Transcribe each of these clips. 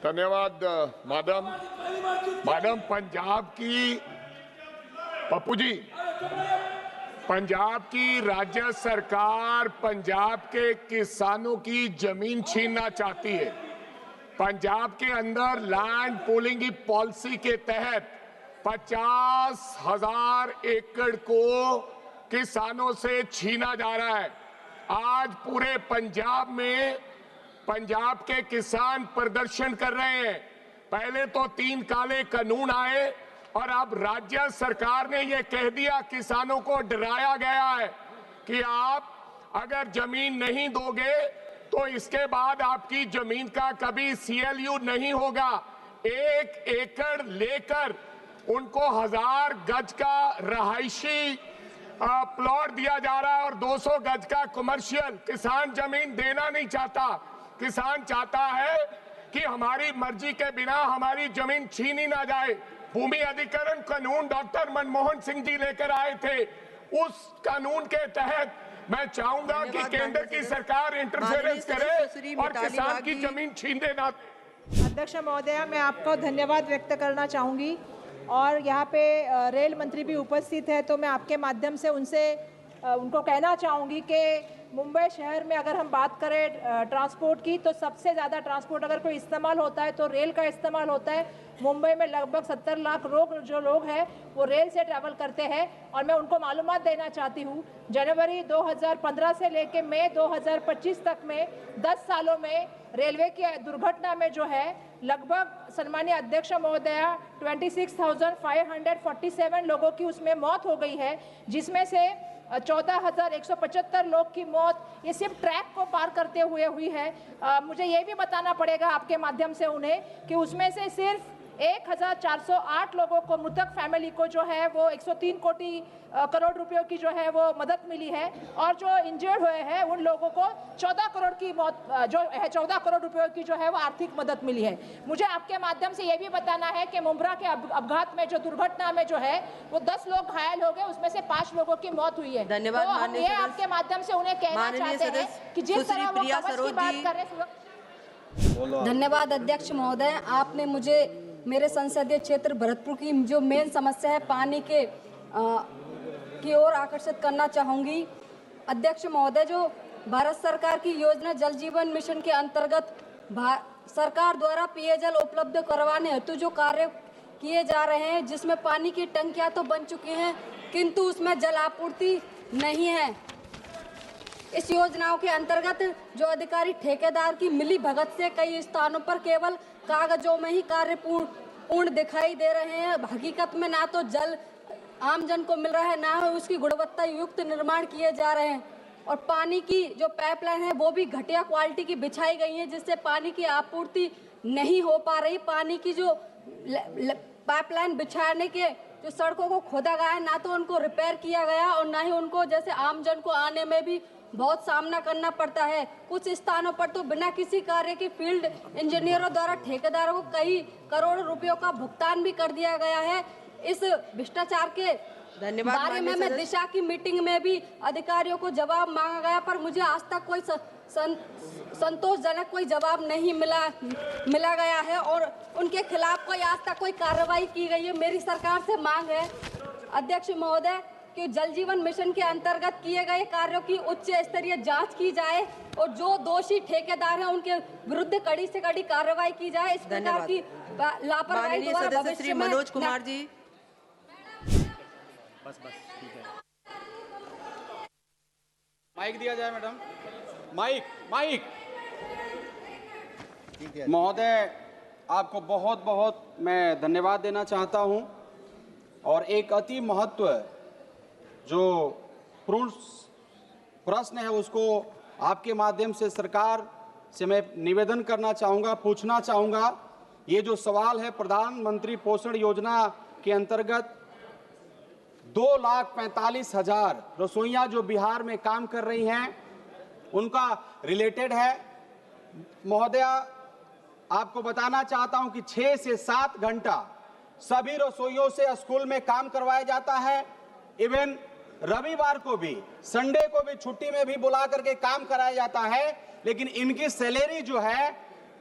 धन्यवाद मैडम। पंजाब की पप्पू जी, पंजाब की राज्य सरकार पंजाब के किसानों की जमीन छीनना चाहती है। पंजाब के अंदर लैंड पूलिंग की पॉलिसी के तहत 50,000 एकड़ को किसानों से छीना जा रहा है। आज पूरे पंजाब में पंजाब के किसान प्रदर्शन कर रहे हैं। पहले तो 3 काले कानून आए और अब राज्य सरकार ने ये कह दिया, किसानों को डराया गया है कि आप अगर जमीन नहीं दोगे तो इसके बाद आपकी जमीन का कभी CLU नहीं होगा। 1 एकड़ लेकर उनको 1000 गज का रहायशी प्लॉट दिया जा रहा है और 200 गज का कमर्शियल। किसान जमीन देना नहीं चाहता। किसान चाहता है कि हमारी मर्जी के बिना हमारी जमीन छीनी ना जाए। भूमि अधिग्रहण कानून डॉक्टर मनमोहन सिंह जी लेकर आए थे। उस कानून के तहत मैं चाहूंगा कि केंद्र की सरकार इंटरफेरेंस करे और किसान की जमीन छीन देना। अध्यक्ष महोदया, मैं आपको धन्यवाद व्यक्त करना चाहूंगी और यहाँ पे रेल मंत्री भी उपस्थित है, तो मैं आपके माध्यम से उनको कहना चाहूंगी कि मुंबई शहर में अगर हम बात करें ट्रांसपोर्ट की, तो सबसे ज़्यादा ट्रांसपोर्ट अगर कोई इस्तेमाल होता है तो रेल का इस्तेमाल होता है। मुंबई में लगभग 70 लाख लोग हैं वो रेल से ट्रैवल करते हैं। और मैं उनको मालूमात देना चाहती हूँ, जनवरी 2015 से लेकर मई 2025 तक में 10 सालों में रेलवे की दुर्घटना में जो है लगभग सम्मानीय अध्यक्ष महोदया 26,547 लोगों की उसमें मौत हो गई है, जिसमें से 14,175 लोग की मौत ये सिर्फ ट्रैक को पार करते हुए हुई है। मुझे ये भी बताना पड़ेगा आपके माध्यम से उन्हें कि उसमें से सिर्फ 1,408 लोगों को, मृतक फैमिली को जो है वो 103 करोड़ रुपयों की जो है वो मदद मिली है और जो इंजर्ड हुए हैं उन लोगों को 14 करोड़ की मौत जो है 14 करोड़ रुपयों की जो है वो आर्थिक मदद मिली है। मुझे आपके माध्यम से ये भी बताना है कि मुंब्रा के अपघात में जो दुर्घटना में जो है वो 10 लोग घायल हो गए, उसमें से 5 लोगों की मौत हुई है। धन्यवाद। तो हम ये आपके माध्यम से उन्हें कहना चाहते हैं कि जिस तरह वो कवच की बात कर रहे हैं। धन्यवाद अध्यक्ष महोदय, आपने मुझे मेरे संसदीय क्षेत्र भरतपुर की जो मेन समस्या है पानी की ओर आकर्षित करना चाहूँगी। अध्यक्ष महोदय, जो भारत सरकार की योजना जल जीवन मिशन के अंतर्गत सरकार द्वारा पेयजल उपलब्ध करवाने हेतु जो कार्य किए जा रहे हैं, जिसमें पानी की टंकियाँ तो बन चुकी हैं किंतु उसमें जल आपूर्ति नहीं है। इस योजनाओं के अंतर्गत जो अधिकारी ठेकेदार की मिली भगत से कई स्थानों पर केवल कागजों में ही कार्य पूर्ण दिखाई दे रहे हैं। हकीकत में ना तो जल आमजन को मिल रहा है, ना ही उसकी गुणवत्ता युक्त निर्माण किए जा रहे हैं। और पानी की जो पाइपलाइन है वो भी घटिया क्वालिटी की बिछाई गई है, जिससे पानी की आपूर्ति नहीं हो पा रही। पानी की जो पाइपलाइन बिछाने के जो सड़कों को खोदा गया है, ना तो उनको रिपेयर किया गया और ना ही उनको जैसे आमजन को आने में भी बहुत सामना करना पड़ता है। कुछ स्थानों पर तो बिना किसी कार्य की फील्ड इंजीनियरों द्वारा ठेकेदारों को कई करोड़ रुपयों का भुगतान भी कर दिया गया है। इस भ्रष्टाचार के बारे में मैं दिशा की मीटिंग में भी अधिकारियों को जवाब मांगा गया, पर मुझे आज तक कोई संतोषजनक कोई जवाब नहीं मिला गया है और उनके खिलाफ कोई आज तक कोई कार्रवाई की गई है। मेरी सरकार से मांग है अध्यक्ष महोदय कि जल जीवन मिशन के अंतर्गत किए गए कार्यों की उच्च स्तरीय जांच की जाए और जो दोषी ठेकेदार हैं उनके विरुद्ध कड़ी से कड़ी कार्रवाई की जाए। इस प्रकार की लापरवाही द्वारा भविष्य में मनोज कुमार जी बस ठीक है। माइक दिया जाए मैडम, माइक। महोदय, आपको बहुत बहुत मैं धन्यवाद देना चाहता हूं और एक अति महत्व जो प्रश्न है उसको आपके माध्यम से सरकार से मैं निवेदन करना चाहूँगा, पूछना चाहूँगा। ये जो सवाल है, प्रधानमंत्री पोषण योजना के अंतर्गत 2,45,000 रसोइयाँ जो बिहार में काम कर रही हैं उनका रिलेटेड है। महोदया, आपको बताना चाहता हूं कि 6 से 7 घंटा सभी रसोइयों से स्कूल में काम करवाया जाता है। इवन रविवार को भी, संडे को भी छुट्टी में भी बुला करके काम कराया जाता है, लेकिन इनकी सैलरी जो है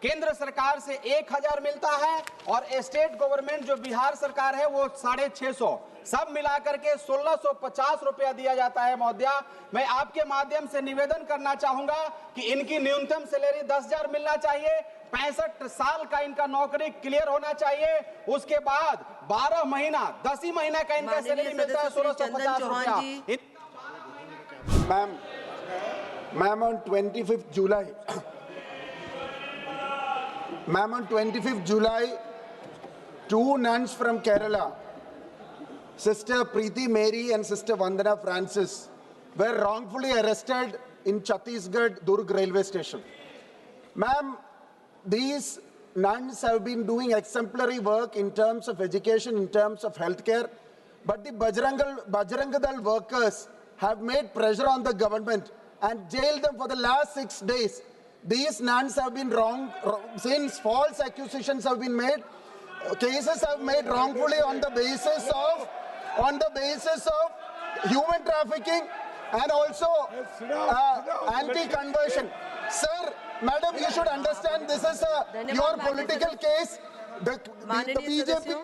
केंद्र सरकार से 1000 मिलता है और स्टेट गवर्नमेंट जो बिहार सरकार है वो 650, सब मिलाकर के 1650 रुपया दिया जाता है। महोदया, मैं आपके माध्यम से निवेदन करना चाहूंगा कि इनकी न्यूनतम सैलरी 10,000 मिलना चाहिए, 65 साल का इनका नौकरी क्लियर होना चाहिए, उसके बाद 12 महीना 10 ही महीना का इनका सैलरी मिलता है 1650 रुपया। Ma'am, on 25th July, ma'am, on 25th July, 2 nuns from Kerala, Sister Preeti Mary and Sister Vandana Francis, were wrongfully arrested in Chhattisgarh Durg railway station. Ma'am, these nuns have been doing exemplary work in terms of education, in terms of healthcare, but the Bajrang Dal workers have made pressure on the government and jailed them for the last 6 days. These nuns have been since false accusations have been made, cases have made wrongfully on the basis of human trafficking and also anti-conversion. Sir, madam, you should understand this is your political case. The BJP